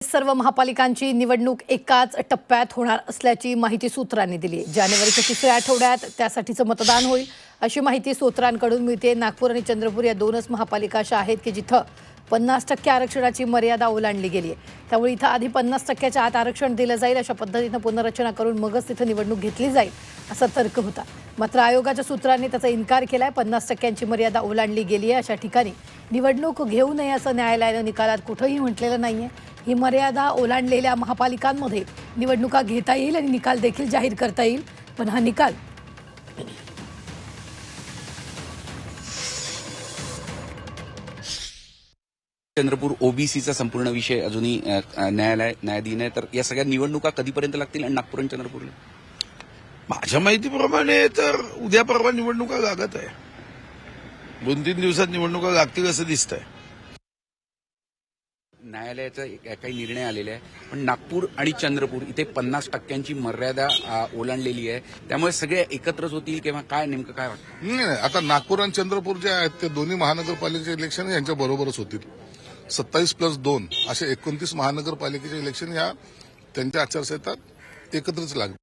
सर्व महापालिकांची निवडणूक एकाच टप्प्यात होणार असल्याची माहिती सूत्रांनी दिली। जानेवारीच्या तिसऱ्या आठवड्यात त्यासाठीचं मतदान होईल अशी माहिती सूत्रांकडून मिळते। नागपूर आणि चंद्रपूर या दोनच महापालिका अशा आहेत की जिथं 50% आरक्षणाची मर्यादा ओलांडली गेली आहे। त्यामुळे इथं आधी 50%च्या आत आरक्षण दिलं जाईल, अशा पद्धतीनं पुनर्रचना करून मगच तिथं निवडणूक घेतली जाईल असा तर्क होता। मात्र आयोगाच्या सूत्रांनी त्याचा इन्कार केलाय। 50%ची मर्यादा ओलांडली गेली आहे, अशा ठिकाणी निवडणूक घेऊ नये असं न्यायालयानं निकालात कुठंही म्हटलेलं नाहीये। ही मर्यादा ओलांडलेल्या महापालिकांमध्ये निवडणुका घेता येईल आणि निकाल देखील जाहीर करता येईल, पण हा निकाल चंद्रपूर ओबीसीचा संपूर्ण विषय अजूनही न्यायाधीन आहे। तर या सगळ्या निवडणुका कधीपर्यंत लागतील आणि नागपूर आणि चंद्रपूरला? माझ्या माहितीप्रमाणे तर उद्या परवा निवडणुका लागत आहे। 2-3 दिवसात निवडणुका लागतील असं दिसतंय। न्यायालयाचा काही निर्णय आलेला आहे, पण नागपूर आणि चंद्रपूर इथे 50%ची मर्यादा ओलांडलेली आहे। त्यामुळे सगळे एकत्रच होतील किंवा काय, नेमकं काय वाटतं? नाही, आता नागपूर आणि चंद्रपूर जे आहेत ते दोन्ही महानगरपालिकेचे इलेक्शन यांच्या बरोबरच होतील। 27+2 असे 29 महानगरपालिकेचे इलेक्शन या त्यांच्या आचारसंहितात एकत्रच लागतील।